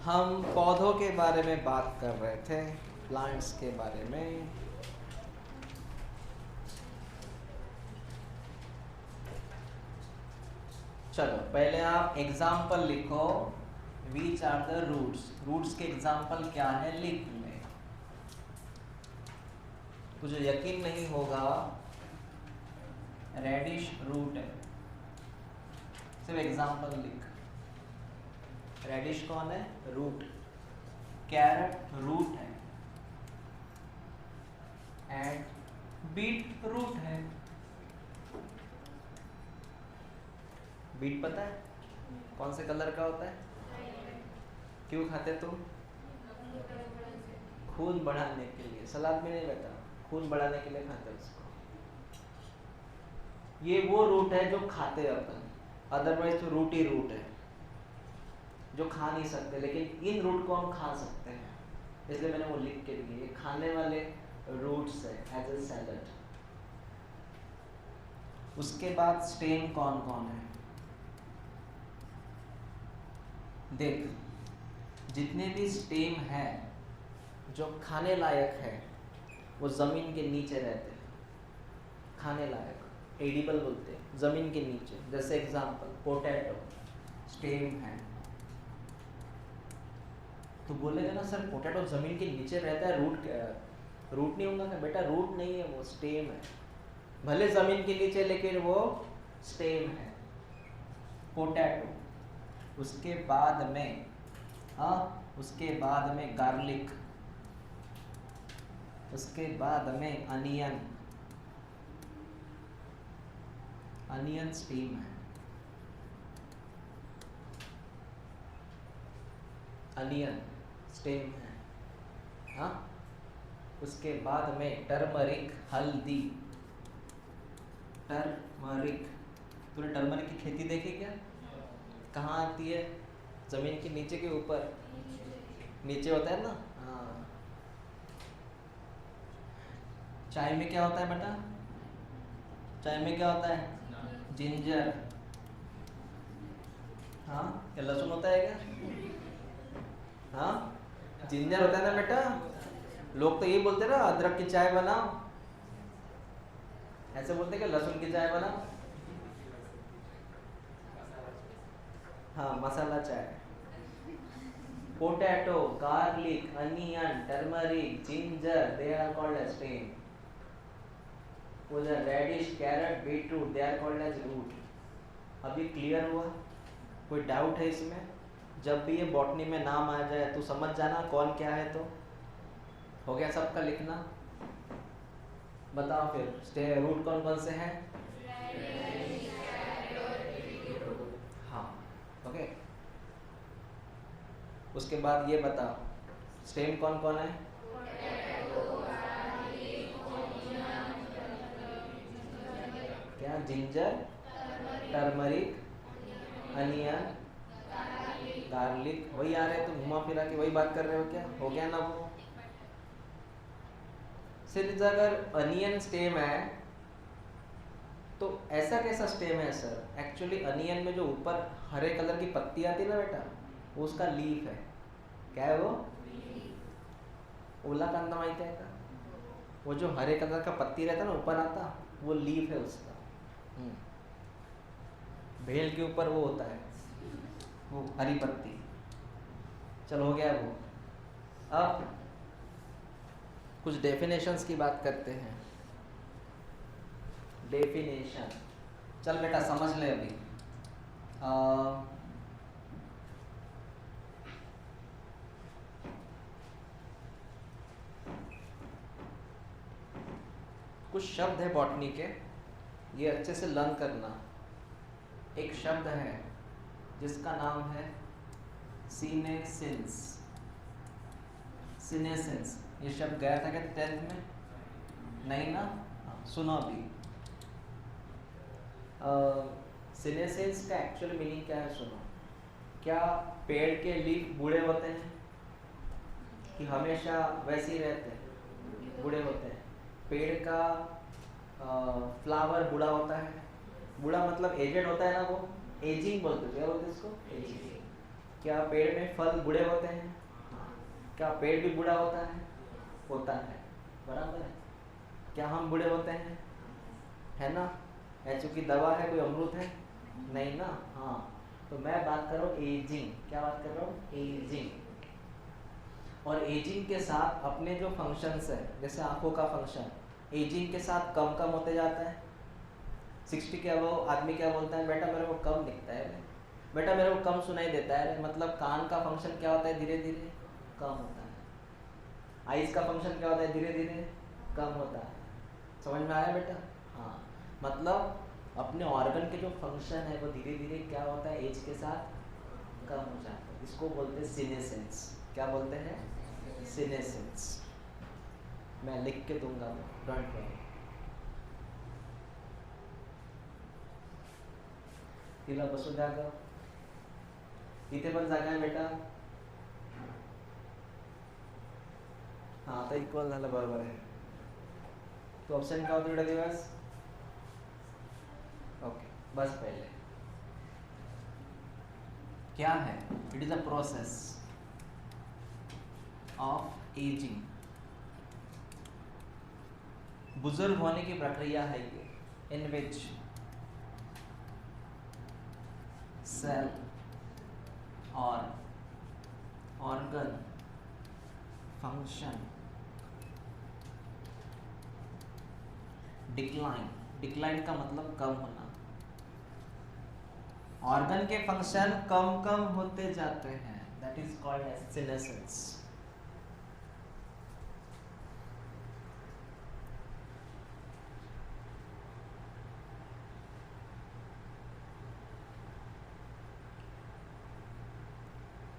हम पौधों के बारे में बात कर रहे थे, प्लांट्स के बारे में। चलो पहले आप एग्जाम्पल लिखो। Which are the roots. Roots के एग्जाम्पल क्या है लिख ले। तुझे यकीन नहीं होगा, रेडिश रूट है, सिर्फ एग्जाम्पल लिख। रेडिश कौन है? रूट। कैरेट रूट है एंड बीट रूट है। बीट पता है कौन से कलर का होता है? क्यों खाते तुम? खून बढ़ाने के लिए। सलाद में नहीं रहता, खून बढ़ाने के लिए खाते हैं उसको। ये वो रूट है जो खाते हैं अपन, अदरवाइज तो रूट ही रूट है जो खा नहीं सकते, लेकिन इन रूट को हम खा सकते हैं, इसलिए मैंने वो लिख के दिए। खाने वाले रूट्स है एज ए सैलड। उसके बाद स्टेम कौन कौन है देख। जितने भी स्टेम है जो खाने लायक है वो जमीन के नीचे रहते हैं। खाने लायक, एडिबल बोलते हैं, जमीन के नीचे। जैसे एग्जांपल पोटैटो स्टेम है। तो बोलेगा ना सर पोटैटो जमीन के नीचे रहता है, रूट नहीं होगा ना? बेटा रूट नहीं है, वो स्टेम है। भले जमीन के नीचे लेकिन वो स्टेम है पोटैटो। उसके बाद में गार्लिक, उसके बाद में अनियन। अनियन स्टेम है। अनियन स्टेम है। हाँ, उसके बाद में टर्मरिक, हल्दी। टर्मरिक, तूने टर्मरिक की खेती देखी क्या? कहाँ आती है? जमीन के नीचे के ऊपर? नीचे होता है ना। हाँ। चाय में क्या होता है बेटा? चाय में क्या होता है? जिंजर। हाँ, क्या लहसुन होता है क्या? हाँ, जिंजर होता है ना बेटा। लोग तो ये बोलते ना अदरक की चाय बनाओ, ऐसे बोलते कि लहसुन की चाय बनाओ। हाँ, masala chai. Potato, garlic, onion, turmeric, ginger, they are called as stem. उधर radish, carrot, beetroot, they are called as root. अभी क्लियर हुआ? कोई डाउट है इसमें? जब भी ये बॉटनी में नाम आ जाए तो समझ जाना कौन क्या है। तो हो गया सबका लिखना? बताओ फिर रूट कौन कौन से हैं? हाँ, ओके। उसके बाद ये बताओ स्टेम कौन कौन है? क्या? Ginger, turmeric, onion, garlic. वही आ रहे, तो घुमा फिरा के वही बात कर रहे हो क्या? हो गया ना वो? सिर्फ अगर अनियन स्टेम है तो ऐसा कैसा स्टेम है सर? एक्चुअली अनियन में जो ऊपर हरे कलर की पत्ती आती है ना बेटा, वो उसका लीफ है। क्या है वो? ओला कंदा माहिती है का? वो जो हरे कलर का पत्ती रहता है ना ऊपर आता, वो लीफ है उसका। भेल के ऊपर वो होता है, वो हरी पत्ती। चलो हो गया वो। अब कुछ डेफिनेशंस की बात करते हैं। डेफिनेशन, चल बेटा समझ ले अभी। कुछ शब्द है बॉटनी के, ये अच्छे से लर्न करना। एक शब्द है जिसका नाम है सीनेसेंस। सीनेसेंस, ये शब्द गया था क्या 10th में? नहीं ना? सुनो अभी। सीनेसेंस का एक्चुअल मीनिंग क्या है सुनो। क्या पेड़ के लीफ बूढ़े होते हैं कि हमेशा वैसे ही रहते हैं? बूढ़े होते हैं। पेड़ का फ्लावर बूढ़ा होता है। बूढ़ा मतलब एजेड होता है ना, वो एजिंग बोलते हैं। क्या बोलते हैं इसको? एजिंग। क्या पेड़ में फल बूढ़े होते हैं? क्या पेड़ भी बूढ़ा होता है? होता है, बराबर है। क्या हम बूढ़े होते हैं? है ना? है, चूंकि दवा है, कोई अमृत है नहीं ना। हाँ, तो मैं बात कर रहा हूँ एजिंग। क्या बात कर रहा हूँ? एजिंग। और एजिंग के साथ अपने जो फंक्शंस है, जैसे आंखों का फंक्शन एजिंग के साथ कम कम होते जाता है। 60 के अबव आदमी क्या बोलता है? बेटा मेरे को कम दिखता है रे, बेटा मेरे को कम सुनाई देता है रे। मतलब कान का फंक्शन क्या होता है? धीरे धीरे कम होता है। आइज का फंक्शन क्या होता है? धीरे धीरे कम होता है। समझ में आया बेटा? हाँ, मतलब अपने ऑर्गन के जो फंक्शन है वो धीरे धीरे क्या होता है? एज के साथ कम हो जाता है। इसको बोलते हैं सीनेसेंस। क्या बोलते हैं? सीनेसेंस। मैं लिख के दूंगा, डोंट वरी। तिला बसू द्या ग, इथे पण जागा आहे बेटा. हाँ, आता इक्वल झालं, बरोबर आहे. तो ऑप्शन क्या होता बेटा दिवस? ओके, बस पहले क्या है? It is a process of ageing. बुजुर्ग होने की प्रक्रिया है ये, इन विच सेल और ऑर्गन फंक्शन डिक्लाइन। डिक्लाइन का मतलब कम होना। ऑर्गन के फंक्शन कम कम होते जाते हैं, that is called as senescence.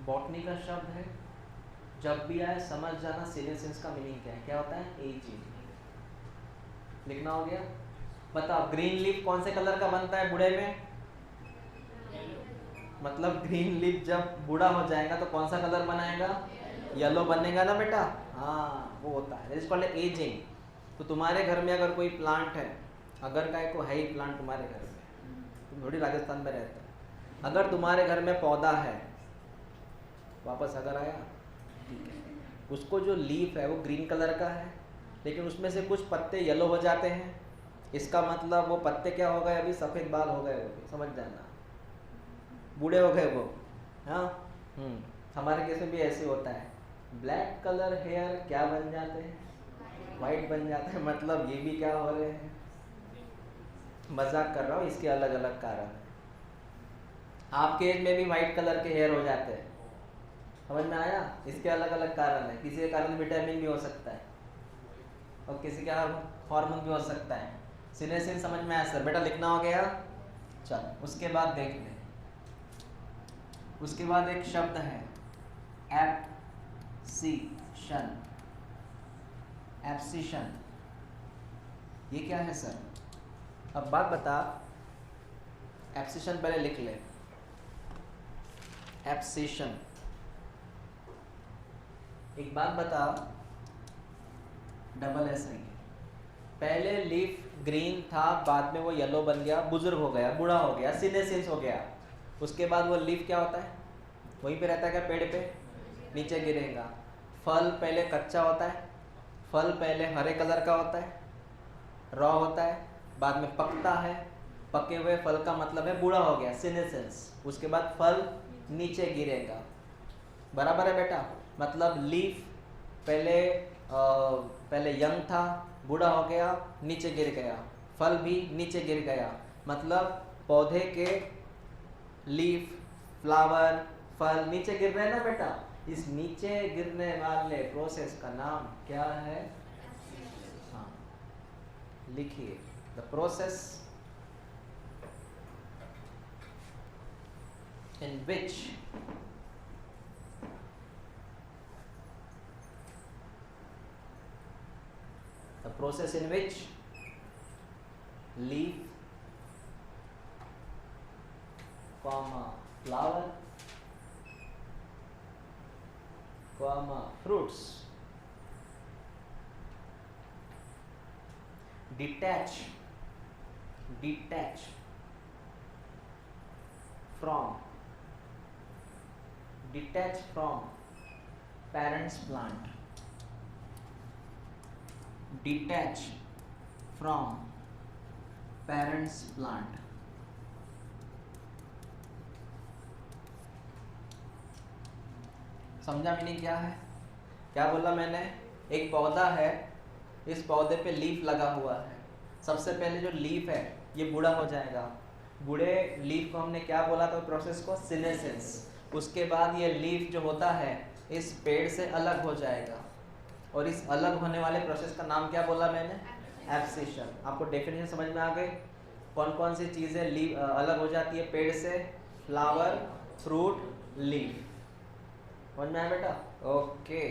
Botany का शब्द है, जब भी आए समझ जाना सीनेसेंस का मीनिंग क्या है। क्या होता है? एजिंग। लिखना हो गया? बताओ, ग्रीन लीफ कौन से कलर का बनता है बूढ़े में? मतलब ग्रीन लीफ जब बूढ़ा हो जाएगा तो कौन सा कलर बनाएगा? येलो बनेगा ना बेटा। हाँ, वो होता है, इट्स कॉल्ड एजिंग। तो तुम्हारे घर में अगर कोई प्लांट है, अगर काय को है ही प्लांट तुम्हारे घर में, तुम थोड़ी राजस्थान में रहते हो, अगर तुम्हारे घर में पौधा है, वापस अगर आया, ठीक है, उसको जो लीफ है वो ग्रीन कलर का है, लेकिन उसमें से कुछ पत्ते येलो हो जाते हैं, इसका मतलब वो पत्ते क्या हो गए? अभी सफ़ेद बाल हो गए, वो समझ जाना, बूढ़े हो गए वो। हाँ, हमारे केस में भी ऐसे होता है। ब्लैक कलर हेयर क्या बन जाते हैं? वाइट बन जाते हैं। मतलब ये भी क्या हो रहे हैं? मजाक कर रहा हूँ, इसके अलग अलग कारण है। आपके एज में भी वाइट कलर के हेयर हो जाते हैं, समझ में आया? इसके अलग अलग कारण है। किसी के कारण विटामिन भी हो सकता है और किसी का हार्मोन भी हो सकता है। सीनेसेंस समझ में आया सर? बेटा लिखना हो गया? चल, उसके बाद देख ले, उसके बाद एक शब्द है एब्सिशन। एब्सिशन ये क्या है सर? अब बात बता, एब्सिशन पहले लिख ले। एब्सिशन, एक बात बता, डबल एस नहीं है। पहले लीफ ग्रीन था, बाद में वो येलो बन गया, बुजुर्ग हो गया, बूढ़ा हो गया, सीनेसेंस हो गया। उसके बाद वो लीफ क्या होता है? वहीं पे रहता है क्या? पेड़ पे नीचे गिरेगा। फल पहले कच्चा होता है, फल पहले हरे कलर का होता है, रॉ होता है, बाद में पकता है। पके हुए फल का मतलब है बूढ़ा हो गया, सीनेसेंस। उसके बाद फल नीचे गिरेगा, बराबर है बेटा? मतलब लीफ पहले यंग था, बूढ़ा हो गया, नीचे गिर गया, फल भी नीचे गिर गया। मतलब पौधे के लीफ, फ्लावर, फल नीचे गिर रहे हैं ना बेटा? इस नीचे गिरने वाले प्रोसेस का नाम क्या है? हाँ, लिखिए, the process in which the process in which leaf, comma flower, comma fruits detach from detach from parents plant, detach from parents plant. समझा मीनिंग क्या है? क्या बोला मैंने? एक पौधा है, इस पौधे पे लीफ लगा हुआ है। सबसे पहले जो लीफ है ये बूढ़ा हो जाएगा। बूढ़े लीफ को हमने क्या बोला था प्रोसेस को? सीनेसेंस। उसके बाद ये लीफ जो होता है इस पेड़ से अलग हो जाएगा, और इस अलग होने वाले प्रोसेस का नाम क्या बोला मैंने? एब्सिशन। आपको डेफिनेशन समझ में आ गई? कौन कौन सी चीज़ें लीफ अलग हो जाती है पेड़ से? Flower, fruit, leaf. समझ में आया बेटा? ओके,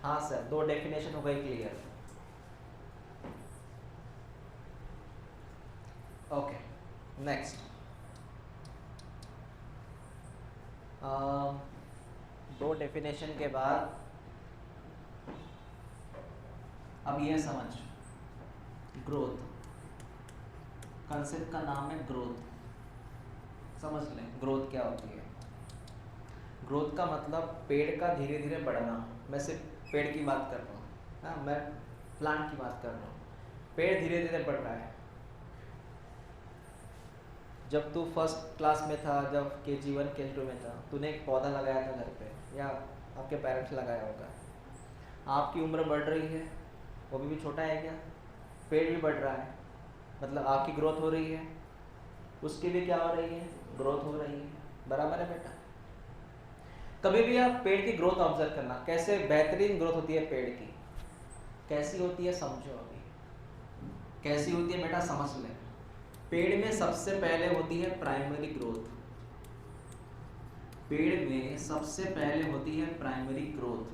हाँ सर, 2 डेफिनेशन हो गई क्लियर। Okay, next. 2 डेफिनेशन के बाद अब ये समझ, ग्रोथ, कंसेप्ट का नाम है ग्रोथ। समझ लें ग्रोथ क्या होती है। ग्रोथ का मतलब पेड़ का धीरे धीरे बढ़ना। मैं सिर्फ पेड़ की बात कर रहा हूँ, हाँ, मैं प्लांट की बात कर रहा हूँ। पेड़ धीरे धीरे बढ़ रहा है। जब तू फर्स्ट क्लास में था, जब KG1 KG2 में था, तूने एक पौधा लगाया था घर पे, या आपके पेरेंट्स लगाया होगा। आपकी उम्र बढ़ रही है, वो भी छोटा है क्या? पेड़ भी बढ़ रहा है, मतलब आपकी ग्रोथ हो रही है, उसकी भी क्या हो रही है? ग्रोथ हो रही है। बराबर है बेटा? कभी भी आप पेड़ की ग्रोथ ऑब्जर्व करना, कैसे बेहतरीन ग्रोथ होती है पेड़ की। कैसी होती है समझो अभी। कैसी होती है बेटा समझ ले। पेड़ में सबसे पहले होती है प्राइमरी ग्रोथ। पेड़ में सबसे पहले होती है प्राइमरी ग्रोथ,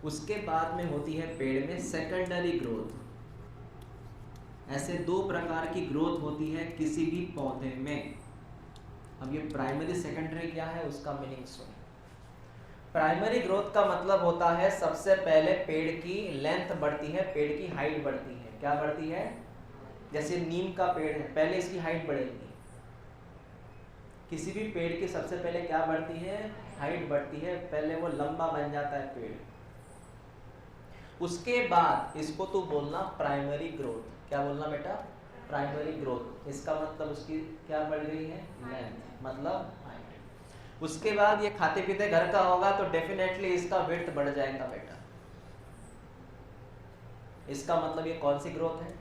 उसके बाद में होती है पेड़ में सेकेंडरी ग्रोथ। ऐसे 2 प्रकार की ग्रोथ होती है किसी भी पौधे में। अब ये प्राइमरी सेकेंडरी क्या है उसका मीनिंग सुनो। प्राइमरी ग्रोथ का मतलब होता है सबसे पहले पेड़ की लेंथ बढ़ती है, पेड़ की हाइट बढ़ती है। क्या बढ़ती है? जैसे नीम का पेड़ है, पहले इसकी हाइट बढ़ेगी। किसी भी पेड़ की सबसे पहले क्या बढ़ती है? हाइट बढ़ती है, पहले वो लंबा बन जाता है पेड़। उसके बाद इसको तो बोलना प्राइमरी ग्रोथ। क्या बोलना बेटा? Primary growth. इसका मतलब उसकी क्या बढ़ गई है? लेंथ, मतलब हाइट। उसके बाद ये खाते पीते घर का होगा तो डेफिनेटली इसका विड्थ बढ़ जाएगा बेटा। इसका मतलब ये कौन सी ग्रोथ है?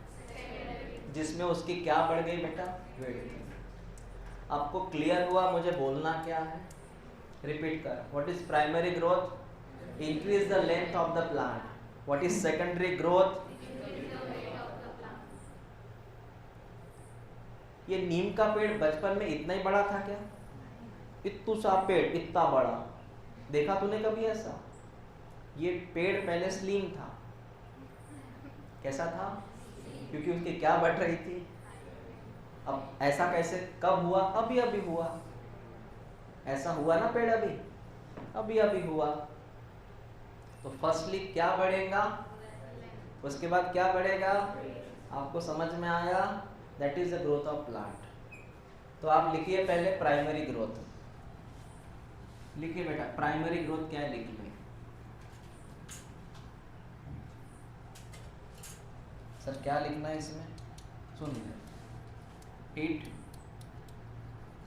जिसमें उसकी क्या बढ़ गई बेटा? विड्थ। आपको क्लियर हुआ मुझे बोलना क्या है? रिपीट कर। What is primary growth? Increase the length of the plant. What is secondary growth? ये नीम का पेड़ बचपन में इतना ही बड़ा था क्या? इतना सा पेड़ इतना बड़ा देखा तूने कभी ऐसा? ये पेड़ पहले स्लिम था। कैसा था? क्योंकि उसकी क्या बढ़ रही थी। अब ऐसा कैसे कब हुआ? अभी अभी हुआ। ऐसा हुआ ना पेड़ अभी अभी अभी हुआ। तो फर्स्टली क्या बढ़ेगा, उसके बाद क्या बढ़ेगा? आपको समझ में आया? That is the growth of plant. तो आप लिखिए पहले प्राइमरी ग्रोथ। लिखिए बेटा प्राइमरी ग्रोथ क्या है, लिख लो। सर क्या लिखना है इसमें? सुनिए, it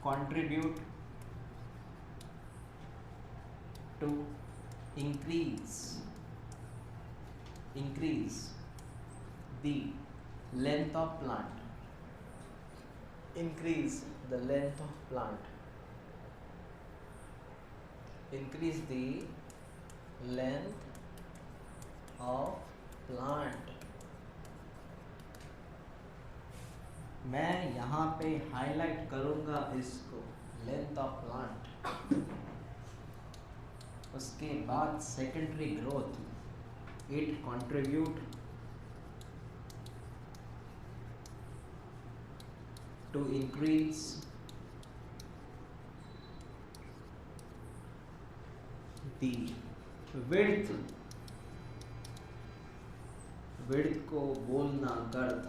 contribute to increase the length of plant, increase the length of plant, increase the length of plant। मैं यहाँ पे हाईलाइट करूँगा इसको, लेंथ ऑफ प्लांट। उसके बाद secondary growth, it contribute to increase the width, width को बोलना गर्थ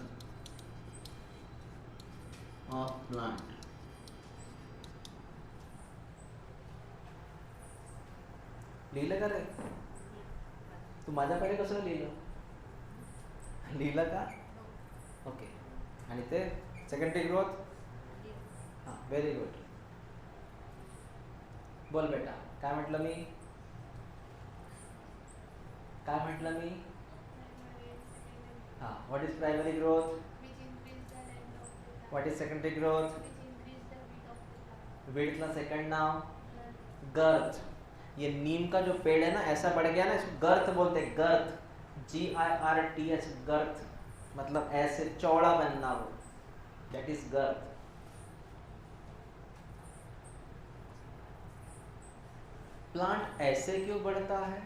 of plant. लिहिलं का रे? तू माझ्याकडे कसं लिहिलं? लिहिलं का? ओके. आणि ते सेकंडरी ग्रोथ? हां, व्हेरी गुड. बोल बेटा, काय म्हटलं मी? हां, what is primary growth? What is secondary growth? Width second नाम गर्थ. ये नीम का जो पेड़ है ना, ऐसा बढ़ गया ना, इसको गर्थ बोलते हैं. गर्थ, GIRTH, गर्थ मतलब ऐसे चौड़ा बनना, वो दैट इज गर्थ. प्लांट ऐसे क्यों बढ़ता है?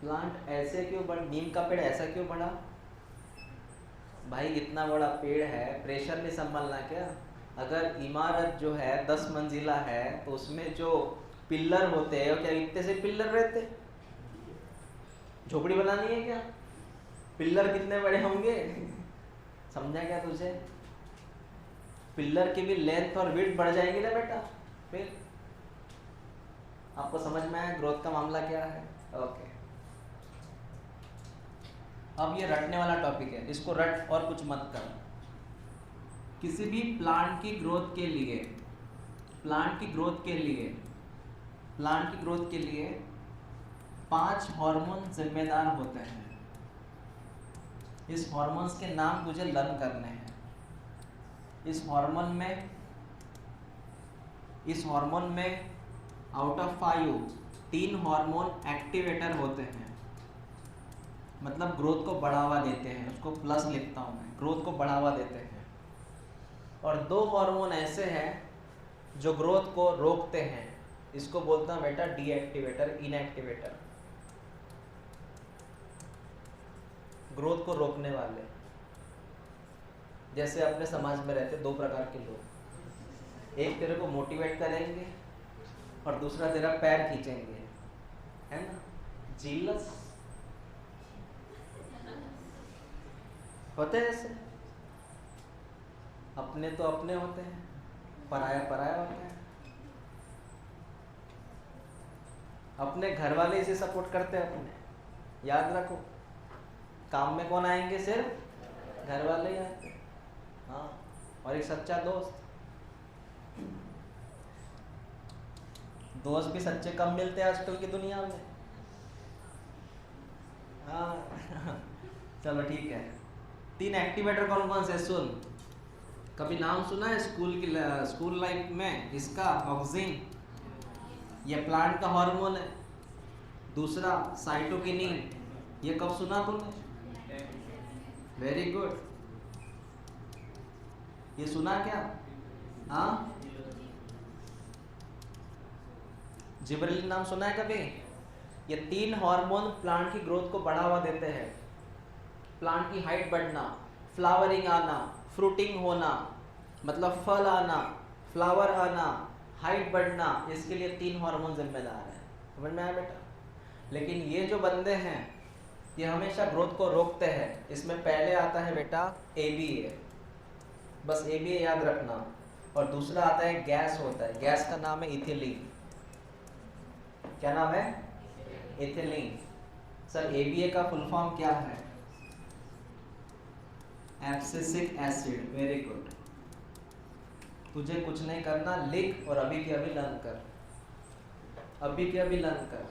प्लांट ऐसे क्यों बढ़, नीम का पेड़ ऐसा क्यों बढ़ा? भाई इतना बड़ा पेड़ है, प्रेशर नहीं संभालना क्या? अगर इमारत जो है 10 मंजिला है तो उसमें जो पिल्लर होते हैं, क्या इतने से पिल्लर रहते? झोपड़ी बनानी है क्या? पिल्लर कितने बड़े होंगे? समझा क्या तुझे? पिल्लर की भी लेंथ और विड्थ बढ़ जाएंगी ना बेटा. फिर आपको समझ में आया ग्रोथ का मामला क्या है? ओके. अब ये रटने वाला टॉपिक है, इसको रट और कुछ मत कर. किसी भी प्लांट की ग्रोथ के लिए, प्लांट की ग्रोथ के लिए 5 हार्मोन जिम्मेदार होते हैं. इस हार्मोन्स के नाम तुझे लर्न करने हैं. इस हार्मोन में आउट ऑफ 5 3 हार्मोन एक्टिवेटर होते हैं, मतलब ग्रोथ को बढ़ावा देते हैं. उसको प्लस लिखता हूँ मैं, ग्रोथ को बढ़ावा देते हैं. और 2 हार्मोन ऐसे हैं जो ग्रोथ को रोकते हैं. इसको बोलता हूँ बेटा डीएक्टिवेटर, इनएक्टिवेटर. ग्रोथ को रोकने वाले. जैसे अपने समाज में रहते 2 प्रकार के लोग. एक तेरे को मोटिवेट करेंगे और दूसरा तेरा पैर खींचेंगे, है ना? जीलस होते हैं ऐसे. अपने तो अपने होते हैं, पराया पराया होता है. अपने घर वाले इसे सपोर्ट करते हैं अपने. याद रखो, काम में कौन आएंगे? सिर्फ घर वाले ही आएंगे. हाँ, और एक सच्चा दोस्त. दोस्त भी सच्चे कम मिलते हैं आजकल की दुनिया में. हाँ चलो ठीक है. 3 एक्टिवेटर कौन कौन से? सुन, कभी नाम सुना है स्कूल लाइफ में इसका? ऑक्सिन, ये प्लांट का हार्मोन है. दूसरा साइटोकिनिन, ये कब सुना तुमने? Very good. ये सुना क्या? हाँ, जिबरेलिन नाम सुना है कभी? ये 3 हार्मोन प्लांट की ग्रोथ को बढ़ावा देते हैं. प्लांट की हाइट बढ़ना, फ्लावरिंग आना, फ्रूटिंग होना, मतलब फल आना, फ्लावर आना, हाइट बढ़ना, इसके लिए 3 हार्मोन जिम्मेदार हैं. समझ में आया बेटा? लेकिन ये जो बंदे हैं ये हमेशा ग्रोथ को रोकते हैं. इसमें पहले आता है बेटा ABA, बस ABA याद रखना. और दूसरा आता है गैस होता है, गैस का नाम है इथिलीन. क्या नाम है? इथिलीन. सर ABA का फुल फॉर्म क्या है? Abscisic acid. Very good. तुझे कुछ नहीं करना, लिख और अभी के अभी लर्न कर. अभी के अभी लर्न कर.